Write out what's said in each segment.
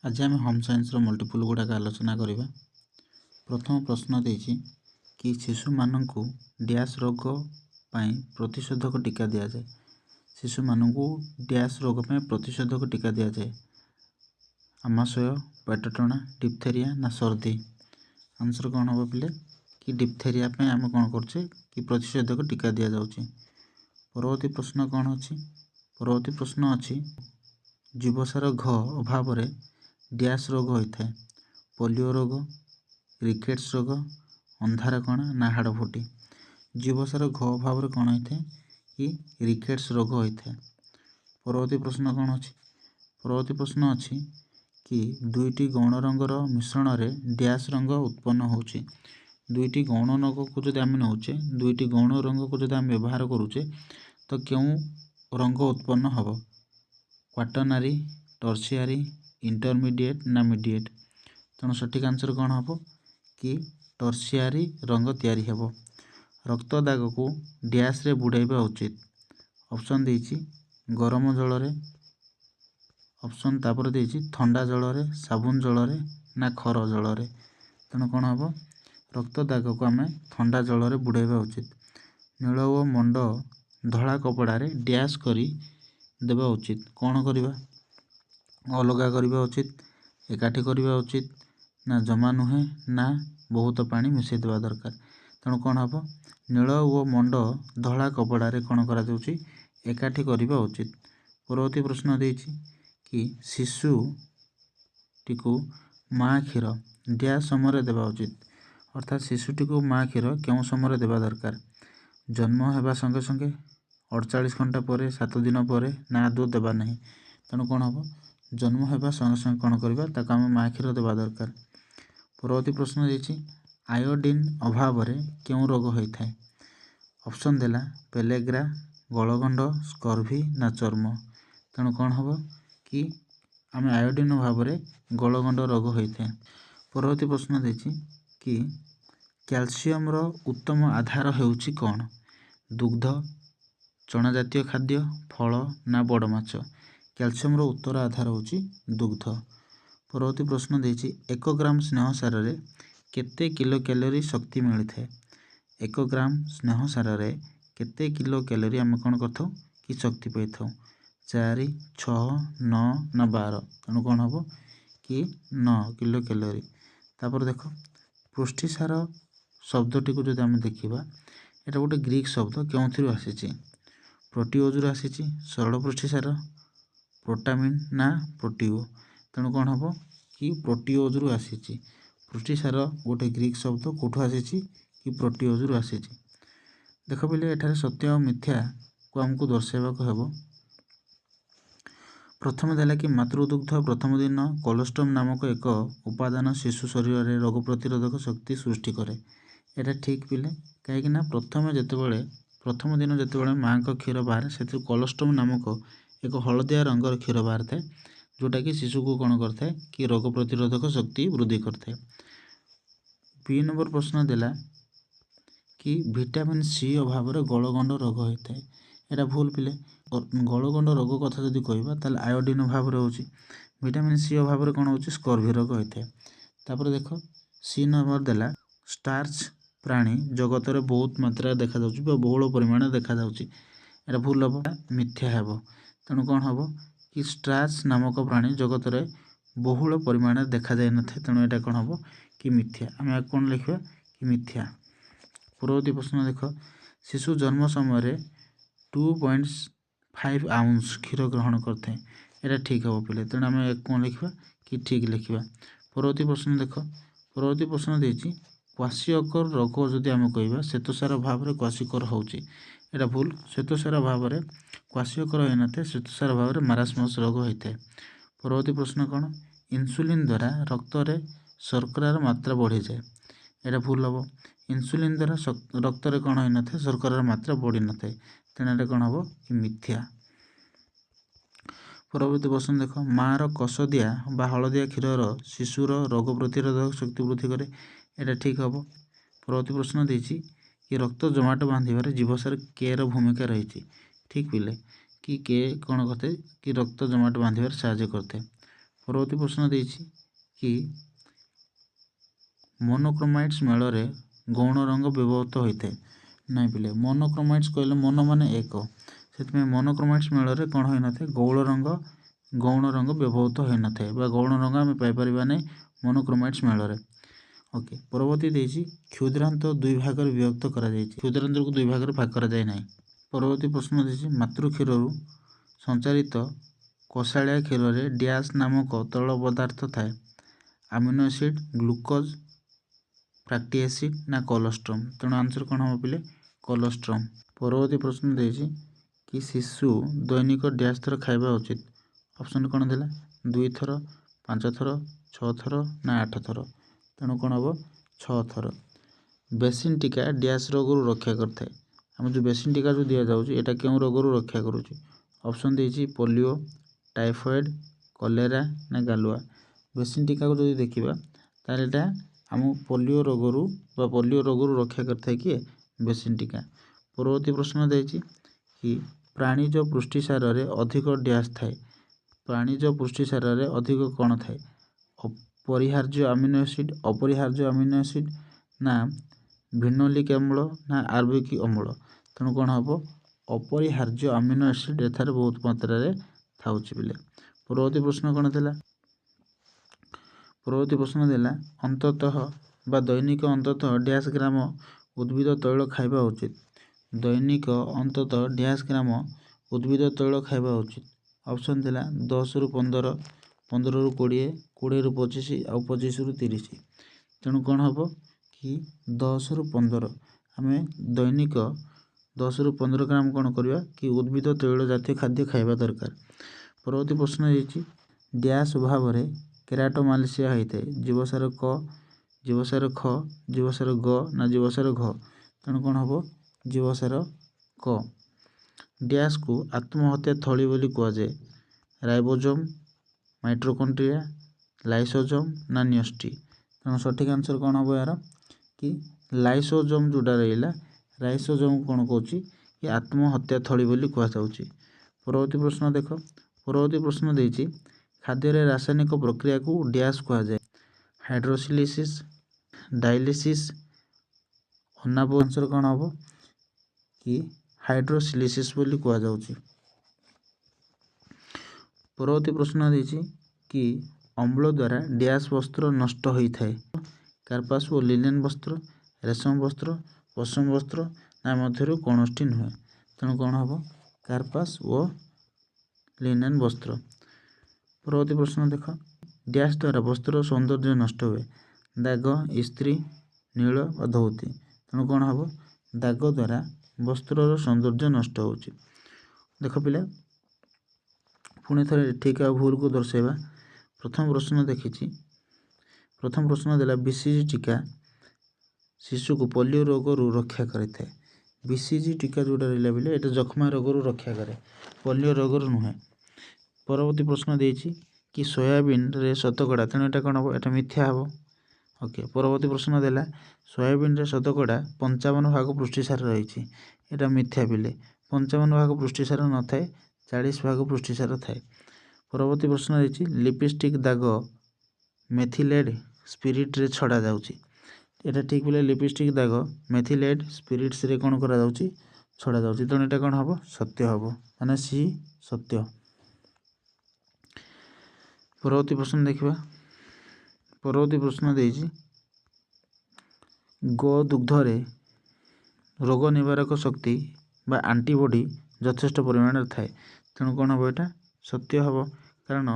आज आम home science multiple गुड़ाक आलोचना करवा। प्रथम प्रश्न देछि कि शिशु मानू डैश रोग पाई प्रतिषेधक टीका दि जाए। शिशु मानू डैश रोग पाई प्रतिषेधक टीका दि जाए। आमाशय, पेटटଣା, डिप्थेरिया ना सर्दी। आंसर कौन हम पे कि डिप्थेरिया पे आम कौन करछे कि प्रतिषेधक टीका दि जाउछि। परवर्ती प्रश्न कौन अच्छी? परवर्ती प्रश्न अच्छी जीवसार घ अभाव डैश रोग होता है। पोलियो रोग, रिकेट्स रोग, अंधार कणा ना हाड़फुटी। जीवसार घ अभाव कौन होता है कि रिकेट्स रोग होता है। परवर्ती प्रश्न कौन अच्छी? परवर्ती प्रश्न अच्छी कि दुईटी गौण रंगर मिश्रण में डैश रंग उत्पन्न होची। दुईटी गौण रंग को जब आम नौचे, दुईटी गौण रंग को जब आम व्यवहार करुचे तो क्यों रंग उत्पन्न हम? क्वाटरनरी, टर्शियरी, इंटरमीडिएट ना मीडिएट। तेणु सठिक आंसर कौन हम कि टर्शियरी रंग तैयारी हेबो। रक्त दाग को डैश रे बुड़ाइबा उचित। ऑप्शन देछि गरम जल रे, ऑप्शन तापर देछि ठंडा जल रे, साबुन जल रे ना खर जल रे। तेणु कौन हम रक्त दाग को आम ठंडा जल रे बुड़ाइबा उचित। नील और मंड धला कपड़ा रे डैश करी देबा उचित। कौन करवा? अलगा करवा उचित, एकाठी करवा उचित ना जमा नुहे ना बहुत पानी मिसई देवा दरकार। तेणु कौन हम नील और मंड धला कपड़ा रे कौन करा जाउछि एकाठी करवा उचित। परवर्ती प्रश्न देछि कि शिशु टीकू माँ क्षीर डैश समय देवा उचित। अर्थात शिशुटी को माँ क्षीर क्यों समय देवा दरकार? जन्म होगा संगे संगे, 48 घंटा पर, 7 दिन पर ना आदौ देवा नहीं। तेणु कौन हम जन्म होगा संगे संगे कौन करवा ताको आम माँ क्षीर देवा दरकार। परवर्ती प्रश्न देछि आयोडीन अभाव क्यों रोग होता है? ऑप्शन देला पेलेग्रा, गलगंड, स्कर्वी ना चर्म। तेणु कौन हम कि आम आयोडीन अभाव गलगंड रोग होता है। परवर्ती प्रश्न देछि कि कैल्शियम रो उत्तम आधार हेउछि कौन? दुग्ध, चना जातीय खाद्य, फल ना बड़ माछ। कैल्शियम रो उत्तर आधार होछि दुग्ध। परवर्ती प्रश्न देछि 1 ग्राम स्नेह सार रे केते किलो कैलोरी शक्ति मिलता है? 1 ग्राम स्नेह सार रे केते किलो कैलोरी आम कौन करथौ कि शक्ति पाई थाउ? 4, 6, 9 ना 12। तेणु कौन हम कि 9 किलो कैलोरी। तापर देख पुष्टिसार शब्दटी को जो आम देखा এটা गोटे ग्रीक शब्द क्यों आसी? प्रोटीओज आसी, सरल पुष्टिसार, प्रोटामिन ना प्रोटीओ। तेणु कौन हम कि प्रोटीओज आसी। पुष्टिसार गोटे ग्रीक शब्द कौटू आसी कि प्रोटीओज आसी। देख पे एठारे सत्य और मिथ्या को आमको दर्शाइबा को हेबो। प्रथम देला कि मातृदुग्ध प्रथम दिन कोलोस्ट्रम नामक एक उपादान शिशु शरीर में रोग प्रतिरोधक शक्ति सृष्टि करे। एटा ठीक पिले कहीं प्रथम दिन जितेबाला माँ का क्षीर बाहर से कोलोस्ट्रम नामक एक हलदिया रंगर क्षीर बाहर थाए जोटा कि शिशु को कौन करता है कि रोग प्रतिरोधक शक्ति वृद्धि करता है। बी नंबर प्रश्न देला कि विटामिन सी अभाव गलगंड रोग होता है। एटा भूल पिले गलगंड रोग कथा जदि कहबा ताल आयोडीन अभाव होची। विटामिन सी अभाव कौन होची स्कर्वी रोग होता है। तापर देख सी नंबर देला स्टार्च प्राणी जगत में बहुत मात्रा देखा जाउची बहुल परिमाण देखा जाउची। एटा भूल हम मिथ्या हेबो। तेणु कौन हम कि स्टार्च नामक प्राणी जगत में बहुल परिमाण देखा जाए न थे। तेणु एटा कौन हम कि मिथ्या। आम कौन लिखा कि मिथ्या। परवर्ती प्रश्न देख शिशु जन्म समय 2.5 आउंस क्षीर ग्रहण करते हैं। एटा ठीक हम पे तेणु आम कौन लिखा कि ठीक लिखा। परवर्ती प्रश्न देख परवर्ती प्रश्न देछि क्वाशियोकर रोग जदि आम कह श्वेतसार अभाव में क्वाशियोकर होची। एटा भूल श्वेतसार अभाव में क्वाशियोकर होना थे श्वेतसार अभाव में मारास्मस रोग होता है। परवर्ती प्रश्न कौन इन्सुलिन द्वारा रक्त में शर्करार मात्रा बढ़ी जाए। एटा भूल हम इन्सुलिन द्वारा रक्त में कौन होना थे शर्करार मात्रा बढ़ी न थाए। तेणु एटा कौन हम कि मिथ्या। परवर्ती प्रश्न देख माँ कसदिया बा हलदिया क्षीर शिशुर रोग प्रतिरोधक शक्ति वृद्धि करे। एटा ठीक हम। परवर्ती प्रश्न देछि कि रक्त जमाट बांधे जीवसार के भूमिका रही। ठीक पिले कि के कौन करते कि रक्त जमाट बांधे साहाय्य करते। ପରବର୍ତ୍ତୀ ପ୍ରଶ୍ନ ଦେଇଛି କି ମୋନୋକ୍ରୋମାଇଟ୍ସ ମେଳରେ ଗୌଣ ରଙ୍ଗ ବ୍ୟବହୃତ ହୋଇଥାଏ। ନାଇଁ ପିଲେ, ମୋନୋକ୍ରୋମାଇଟ୍ସ କହିଲେ ମୋନୋ ମାନେ ଏକ, ସେଥିପାଇଁ ମୋନୋକ୍ରୋମାଇଟ୍ସ ମେଳରେ କ'ଣ ହୋଇନଥାଏ, ଗୌଣ ରଙ୍ଗ ବ୍ୟବହୃତ ହୋଇନଥାଏ ବା ଗୌଣ ରଙ୍ଗ ଆମେ ପାଇପାରିବା ନାହିଁ ମୋନୋକ୍ରୋମାଇଟ୍ସ ମେଳରେ। ଓକେ, ପରବର୍ତ୍ତୀ ଦେଇଛି କ୍ଷୁଦ୍ରାନ୍ତ ଦୁଇ ଭାଗରେ ବିଭକ୍ତ କରାଯାଇଛି। କ୍ଷୁଦ୍ରାନ୍ତକୁ ଦୁଇ ଭାଗରେ ଭାଗ କରାଯାଏ ନାହିଁ। ପରବର୍ତ୍ତୀ ପ୍ରଶ୍ନ ଦେଇଛି ମାତୃ କ୍ଷୀରରୁ ସଞ୍ଚାରିତ କଷାଳିଆ କ୍ଷୀରରେ ଡ୍ୟାସ୍ ନାମକ ତରଳ ପଦାର୍ଥ ଥାଏ। Amino acid, glucose, fatty acid ନା କୋଲେଷ୍ଟ୍ରମ୍। ତେଣୁ ଆନ୍ସର କ'ଣ ହେବ ପିଲେ, କୋଲେଷ୍ଟ୍ରମ୍। ପରବର୍ତ୍ତୀ ପ୍ରଶ୍ନ ଦେଇଛି କି ଶିଶୁ ଦୈନିକ ଡ୍ୟାସ୍ ଥର ଖାଇବା ଉଚିତ। ଅପସନ୍ କ'ଣ ଥିଲା, 2 ଥର, 5 ଥର, 6 ଥର ନା 8 ଥର। ତେଣୁ କ'ଣ ହେବ, 6 ଥର। ବେସିନ୍ ଟୀକା ଡ୍ୟାସ୍ ରୋଗରୁ ରକ୍ଷା କରିଥାଏ। ଆମେ ଯେଉଁ ବେସିନ୍ ଟୀକା ଯେଉଁ ଦିଆଯାଉଛି ଏଇଟା କେଉଁ ରୋଗରୁ ରକ୍ଷା କରୁଛି। ଅପସନ୍ ଦେଇଛି ପୋଲିଓ, ଟାଇଫଏଡ଼୍, କଲେରା ନା ଗାଲୁଆ। ବେସିନ୍ ଟୀକାକୁ ଯଦି ଦେଖିବା ତାହେଲେ ଏଇଟା ଆମ ପୋଲିଓ ରୋଗରୁ ରକ୍ଷା କରିଥାଏ କିଏ, ବେସିନ୍ ଟୀକା। ପରବର୍ତ୍ତୀ ପ୍ରଶ୍ନ ଦେଇଛି କି ପ୍ରାଣୀଜ ପୁଷ୍ଟିସାରରେ ଅଧିକ ଡ୍ୟାସ୍ ଥାଏ। ପ୍ରାଣୀଜ ପୁଷ୍ଟିସାରରେ ଅଧିକ କ'ଣ ଥାଏ, ଅପରିହାର୍ଯ୍ୟ ଆମିନୋ ଏସିଡ୍, ଅପରିହାର୍ଯ୍ୟ ଆମିନୋ ଏସିଡ୍ ନା ଭିନୋଲିକ୍ ଅମ୍ଳ ନା ଆର୍ବିକ୍ ଅମ୍ଳ। ତେଣୁ କ'ଣ ହେବ, ଅପରିହାର୍ଯ୍ୟ ଆମିନୋ ଏସିଡ୍ ଏଠାରେ ବହୁତ ମାତ୍ରାରେ ଥାଉଛି ପିଲେ। ପରବର୍ତ୍ତୀ ପ୍ରଶ୍ନ କ'ଣ ଥିଲା, ପରବର୍ତ୍ତୀ ପ୍ରଶ୍ନ ଦେଲା ଅନ୍ତତଃ ବା ଦୈନିକ ଅନ୍ତତଃ ଡ୍ୟାସ୍ ଗ୍ରାମ ଉଦ୍ଭିଦ ତୈଳ ଖାଇବା ଉଚିତ। ଦୈନିକ ଅନ୍ତତଃ ଡ୍ୟାସ୍ ଗ୍ରାମ ଉଦ୍ଭିଦ ତୈଳ ଖାଇବା ଉଚିତ। ଅପସନ୍ ଥିଲା 10ରୁ 15, 15ରୁ 20, 20ରୁ 25 ଆଉ 25ରୁ 30। ତେଣୁ କ'ଣ ହେବ କି 10ରୁ 15 ଆମେ ଦୈନିକ 10ରୁ 15 ଗ୍ରାମ କ'ଣ କରିବା କି ଉଦ୍ଭିଦ ତୈଳ ଜାତୀୟ ଖାଦ୍ୟ ଖାଇବା ଦରକାର। ପରବର୍ତ୍ତୀ ପ୍ରଶ୍ନ ହେଇଛି ଡ୍ୟାସ୍ ଅଭାବରେ କେରାଟୋମାଲେସିଆ ହୋଇଥାଏ। ଜୀବସାର କ, ଜୀବସାର ଖ, ଜୀବସାର ଗ ନା ଜୀବସାର ଘ। ତେଣୁ କ'ଣ ହେବ, ଜୀବସାର କ। ଡ୍ୟାସ୍କୁ ଆତ୍ମହତ୍ୟା ଥଳି ବୋଲି କୁହାଯାଏ। ରାଇବୋଜୋମ୍, ମାଇଟୋକଣ୍ଡ୍ରିଆ, ଲାଇସୋଜୋମ୍ ନା ନ୍ୟଷ୍ଟି। ତେଣୁ ସଠିକ୍ ଆନ୍ସର କ'ଣ ହେବ ଏହାର କି ଲାଇସୋଜୋମ୍ ଯେଉଁଟା ରହିଲା, ଲାଇସୋଜୋମ୍ କ'ଣ କହୁଛି କି ଆତ୍ମହତ୍ୟା ଥଳି ବୋଲି କୁହାଯାଉଛି। ପରବର୍ତ୍ତୀ ପ୍ରଶ୍ନ ଦେଖ, ପରବର୍ତ୍ତୀ ପ୍ରଶ୍ନ ଦେଇଛି ଖାଦ୍ୟରେ ରାସାୟନିକ ପ୍ରକ୍ରିୟାକୁ ଡ୍ୟାସ୍ କୁହାଯାଏ। ହାଇଡ୍ରୋସିଲିସିସ୍, ଡାଇଲିସିସ୍, ଅନାବ। ଆନ୍ସର କ'ଣ ହେବ କି ହାଇଡ୍ରୋସିଲିସିସ୍ ବୋଲି କୁହାଯାଉଛି। ପରବର୍ତ୍ତୀ ପ୍ରଶ୍ନ ଦେଇଛି କି ଅମ୍ଳ ଦ୍ୱାରା ଡ୍ୟାସ୍ ବସ୍ତ୍ର ନଷ୍ଟ ହୋଇଥାଏ। କାର୍ପାସ୍ ଓ ଲିନେନ୍ ବସ୍ତ୍ର, ରେଶମ ବସ୍ତ୍ର, ପଶମ ବସ୍ତ୍ର ନା ମଧ୍ୟରୁ କୌଣସି ନୁହେଁ। ତେଣୁ କ'ଣ ହେବ, କାର୍ପାସ୍ ଓ ଲିନେନ୍ ବସ୍ତ୍ର। ପରବର୍ତ୍ତୀ ପ୍ରଶ୍ନ ଦେଖ, ଡ୍ୟାସ୍ ଦ୍ୱାରା ବସ୍ତ୍ରର ସୌନ୍ଦର୍ଯ୍ୟ ନଷ୍ଟ ହୁଏ। ଦାଗ, ଇସ୍ତ୍ରୀ, ନୀଳ ବା ଧୋତି। ତେଣୁ କ'ଣ ହେବ, ଦାଗ ଦ୍ୱାରା ବସ୍ତ୍ରର ସୌନ୍ଦର୍ଯ୍ୟ ନଷ୍ଟ ହେଉଛି। ଦେଖ ପିଲା, ପୁଣି ଥରେ ଠିକ୍ ଆଉ ଭୁଲକୁ ଦର୍ଶାଇବା। ପ୍ରଥମ ପ୍ରଶ୍ନ ଦେଖିଛି, ପ୍ରଥମ ପ୍ରଶ୍ନ ଦେଲା BCG ଟୀକା ଶିଶୁକୁ ପୋଲିଓ ରୋଗରୁ ରକ୍ଷା କରିଥାଏ। BCG ଟୀକା ଯେଉଁଟା ରହିଲା ପିଲା ଏଇଟା ଯକ୍ଷ୍ମା ରୋଗରୁ ରକ୍ଷା କରେ, ପୋଲିଓ ରୋଗରୁ ନୁହେଁ। ପରବର୍ତ୍ତୀ ପ୍ରଶ୍ନ ଦେଇଛି କି ସୋୟାବିନରେ ଶତକଡ଼ା, ତେଣୁ ଏଇଟା କ'ଣ ହେବ, ଏଇଟା ମିଥ୍ୟା ହେବ। ଓକେ, ପରବର୍ତ୍ତୀ ପ୍ରଶ୍ନ ଦେଲା ସୋୟାବିନରେ ଶତକଡ଼ା 55 ଭାଗ ପୁଷ୍ଟିସାର ରହିଛି। ଏଇଟା ମିଥ୍ୟା ପିଲେ, 55 ଭାଗ ପୁଷ୍ଟିସାର ନଥାଏ, 40 ଭାଗ ପୁଷ୍ଟିସାର ଥାଏ। ପରବର୍ତ୍ତୀ ପ୍ରଶ୍ନ ଦେଇଛି ଲିପଷ୍ଟିକ୍ ଦାଗ ମେଥିଲେଟ୍ ସ୍ପିରିଟ୍ରେ ଛଡ଼ା ଯାଉଛି। ଏଇଟା ଠିକ୍ ପିଲେ, ଲିପଷ୍ଟିକ୍ ଦାଗ ମେଥିଲେଟ୍ ସ୍ପିରିଟ୍ସରେ କ'ଣ କରାଯାଉଛି, ଛଡ଼ା ଯାଉଛି। ତେଣୁ ଏଇଟା କ'ଣ ହେବ, ସତ୍ୟ ହେବ, ମାନେ ସି ସତ୍ୟ। ପରବର୍ତ୍ତୀ ପ୍ରଶ୍ନ ଦେଖିବା। ପରବର୍ତ୍ତୀ ପ୍ରଶ୍ନ ଦେଇଛି ଗୋ ଦୁଗ୍ଧରେ ରୋଗ ନିବାରକ ଶକ୍ତି ବା ଆଣ୍ଟିବଡି ଯଥେଷ୍ଟ ପରିମାଣରେ ଥାଏ। ତେଣୁ କ'ଣ ହେବ, ଏଇଟା ସତ୍ୟ ହେବ, କାରଣ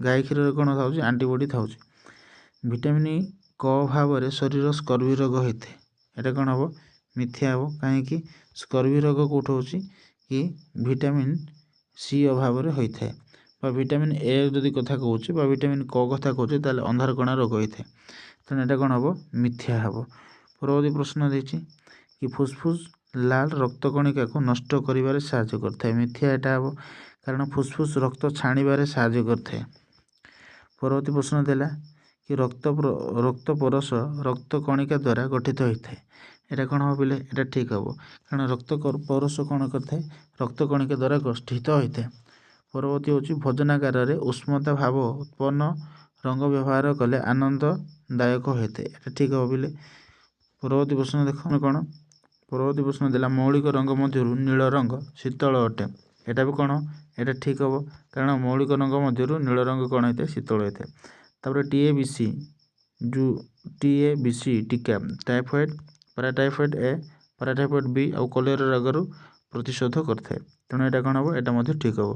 ଗାଈ କ୍ଷୀରରେ କ'ଣ ଥାଉଛି, ଆଣ୍ଟିବଡି ଥାଉଛି। ଭିଟାମିନ୍ କ ଅଭାବରେ ଶରୀର ସ୍କର୍ଭି ରୋଗ ହୋଇଥାଏ। ଏଇଟା କ'ଣ ହେବ, ମିଥ୍ୟା ହେବ। କାହିଁକି, ସ୍କର୍ଭି ରୋଗ କେଉଁଠି ହେଉଛି କି ଭିଟାମିନ୍ ସି ଅଭାବରେ ହୋଇଥାଏ। ବା ଭିଟାମିନ୍ ଏ ଯଦି କଥା କହୁଛି ବା ଭିଟାମିନ୍ କ କଥା କହୁଛି ତାହେଲେ ଅନ୍ଧାରକଣା ରୋଗ ହୋଇଥାଏ। ତେଣୁ ଏଇଟା କ'ଣ ହେବ, ମିଥ୍ୟା ହେବ। ପରବର୍ତ୍ତୀ ପ୍ରଶ୍ନ ଦେଇଛି କି ଫୁସଫୁସ୍ ଲାଲ ରକ୍ତ କଣିକାକୁ ନଷ୍ଟ କରିବାରେ ସାହାଯ୍ୟ କରିଥାଏ। ମିଥ୍ୟା ଏଇଟା ହେବ, କାରଣ ଫୁସଫୁସ୍ ରକ୍ତ ଛାଣିବାରେ ସାହାଯ୍ୟ କରିଥାଏ। ପରବର୍ତ୍ତୀ ପ୍ରଶ୍ନ ଦେଲା କି ରକ୍ତ ପରଶ ରକ୍ତ କଣିକା ଦ୍ୱାରା ଗଠିତ ହୋଇଥାଏ। ଏଇଟା କ'ଣ ହେବ ପିଲେ, ଏଇଟା ଠିକ୍ ହେବ, କାରଣ ରକ୍ତ ପରଶ କ'ଣ କରିଥାଏ, ରକ୍ତ କଣିକା ଦ୍ୱାରା ଗଠିତ ହୋଇଥାଏ। ପରବର୍ତ୍ତୀ ହେଉଛି ଭୋଜନାଗାରରେ ଉଷ୍ମତା ଭାବ ଉତ୍ପନ୍ନ ରଙ୍ଗ ବ୍ୟବହାର କଲେ ଆନନ୍ଦଦାୟକ ହୋଇଥାଏ। ଏଟା ଠିକ୍ ହେବ ବୋଲେ ପରବର୍ତ୍ତୀ ପ୍ରଶ୍ନ ଦେଖନ୍ତୁ କ'ଣ ପରବର୍ତ୍ତୀ ପ୍ରଶ୍ନ ଦେଲା ମୌଳିକ ରଙ୍ଗ ମଧ୍ୟରୁ ନୀଳ ରଙ୍ଗ ଶୀତଳ ଅଟେ। ଏଟା ବି କ'ଣ ଏଟା ଠିକ୍ ହେବ କାରଣ ମୌଳିକ ରଙ୍ଗ ମଧ୍ୟରୁ ନୀଳ ରଙ୍ଗ କ'ଣ ହୋଇଥାଏ ଶୀତଳ ହୋଇଥାଏ। ତାପରେ TABC ଟୀକା ଟାଇଫଏଡ଼୍ ପାରାଟାଇଫଏଡ଼୍ A ପାରାଟାଇଫଏଡ଼୍ B ଆଉ କଲେରା ରୋଗରୁ ପ୍ରତିଶୋଧ କରିଥାଏ। ତେଣୁ ଏଇଟା କ'ଣ ହେବ ଏଇଟା ମଧ୍ୟ ଠିକ୍ ହେବ।